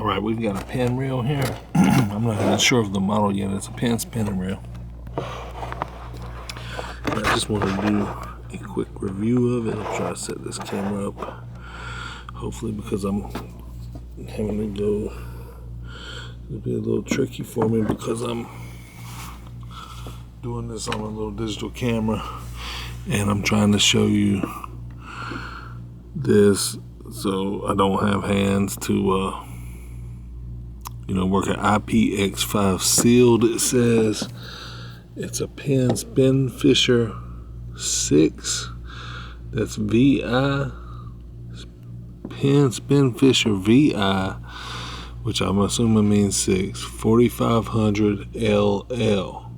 All right, we've got a Penn reel here. I'm not even sure of the model yet. It's a Penn spinning reel. I just want to do a quick review of it. I'm trying to set this camera up. Hopefully, because I'm having to go, it'll be a little tricky for me because I'm doing this on a little digital camera and I'm trying to show you this so I don't have hands to work at IPX5 sealed. It says it's a Penn Spinfisher 6. That's VI. Penn Spinfisher VI, which I'm assuming means 6. 4500 LL.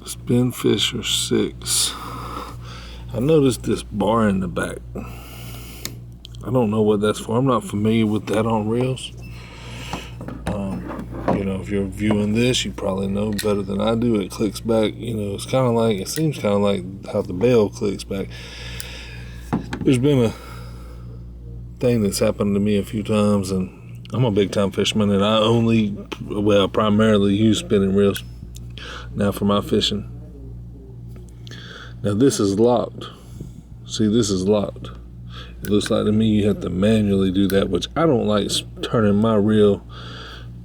Spinfisher 6. I noticed this bar in the back. I don't know what that's for. I'm not familiar with that on reels. If you're viewing this, you probably know better than I do. It clicks back. It's kind of like, it seems kind of like how the bell clicks back. There's been a thing that's happened to me a few times, and I'm a big time fisherman, and I primarily use spinning reels now for my fishing. Now this is locked. See, this is locked. It looks like to me you have to manually do that, which I don't like turning my reel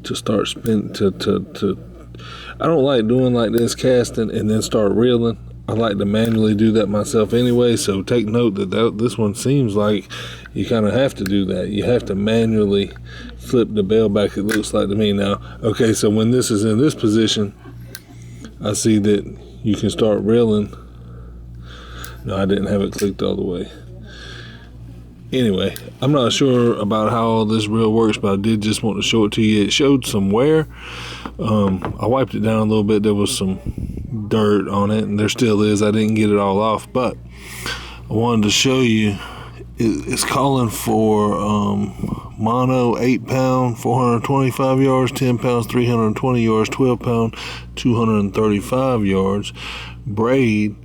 to start spin I don't like doing like this, casting and then start reeling. I like to manually do that myself anyway, so take note that this one seems like you kind of have to do that. You have to manually flip the bell back, it looks like to me now. Okay, so when this is in this position, I see that you can start reeling. No, I didn't have it clicked all the way. Anyway, I'm not sure about how all this reel works, but I did just want to show it to you. It showed some wear. I wiped it down a little bit. There was some dirt on it, and there still is. I didn't get it all off, but I wanted to show you. It's calling for mono 8 pound, 425 yards, 10 pounds, 320 yards, 12 pound, 235 yards. Braid,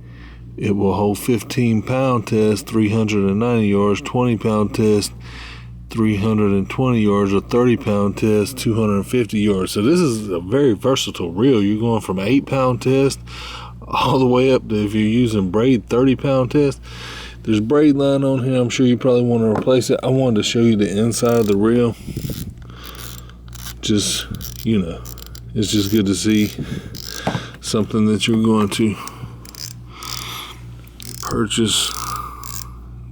it will hold 15 pound test, 390 yards, 20 pound test, 320 yards, or 30 pound test, 250 yards. So this is a very versatile reel. You're going from 8 pound test all the way up to, if you're using braid, 30 pound test. There's braid line on here. I'm sure you probably want to replace it. I wanted to show you the inside of the reel. Just, it's just good to see something that you're going to purchase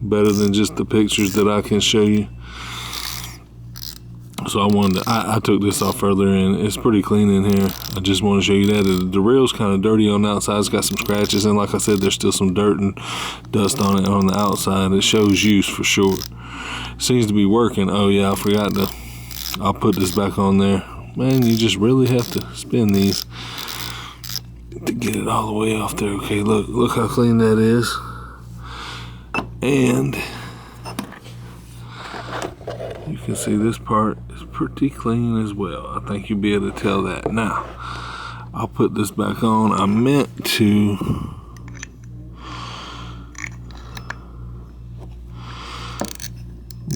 better than just the pictures that I can show you. So I took this off further, and it's pretty clean in here. I just want to show you that the reel's kind of dirty on the outside. It's got some scratches, and like I said, there's still some dirt and dust on it on the outside. It shows use for sure. Seems to be working. Oh yeah, I forgot I'll put this back on there. Man, you just really have to spin these to get it all the way off there. Okay, look how clean that is. And you can see this part is pretty clean as well. I think you'll be able to tell that. Now, I'll put this back on. I meant to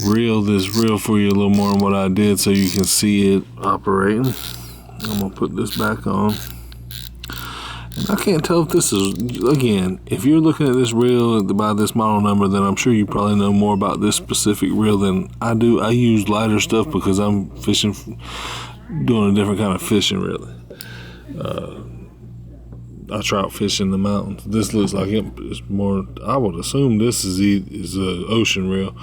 reel this reel for you a little more than what I did so you can see it operating. I'm gonna put this back on. And I can't tell if this is, again, if you're looking at this reel by this model number, then I'm sure you probably know more about this specific reel than I do. I use lighter stuff because I'm fishing, doing a different kind of fishing, really. I trout fish in the mountains. This looks like it's more, I would assume this is an ocean reel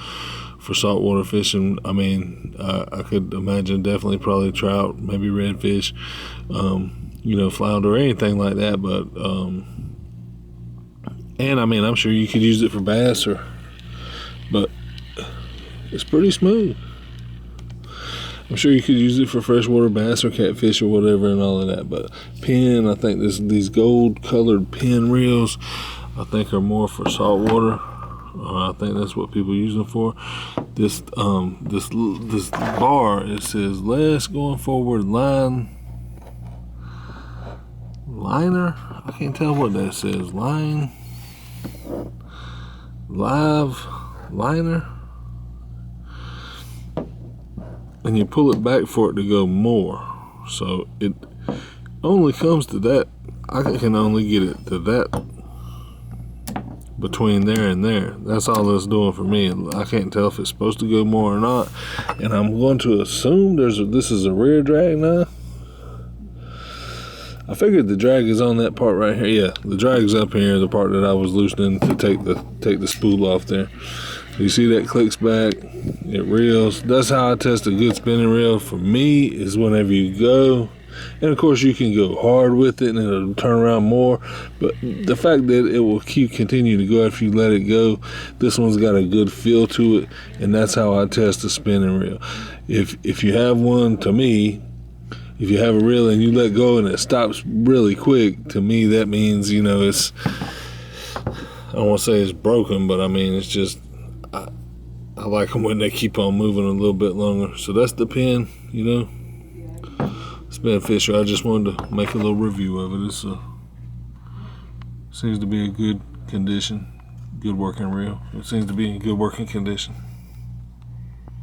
for saltwater fishing. I mean, I could imagine definitely probably trout, maybe redfish, flounder or anything like that, but and I mean, I'm sure you could use it for bass, but it's pretty smooth. I'm sure you could use it for freshwater bass or catfish or whatever and all of that, but Penn, I think these gold colored Penn reels, I think are more for saltwater. I think that's what people use them for. This bar, it says less going forward liner. I can't tell what that says. Live liner. and you pull it back for it to go more. So it only comes to that. I can only get it to that, between there and there. That's all it's doing for me. I can't tell if it's supposed to go more or not, and I'm going to assume this is a rear drag now. I figured the drag is on that part right here. Yeah, the drag's up here, the part that I was loosening to take the spool off there. You see that clicks back, it reels. That's how I test a good spinning reel for me, is whenever you go. And of course you can go hard with it and it'll turn around more, but the fact that it will continue to go after you let it go, this one's got a good feel to it, and that's how I test a spinning reel. If you have one, to me, if you have a reel and you let go and it stops really quick, to me that means, you know, it's, I don't want to say it's broken, but I mean it's just, I like them when they keep on moving a little bit longer. So that's the Penn, you know, Spinfisher. I just wanted to make a little review of it. It seems to be a good condition, good working reel. It seems to be in good working condition.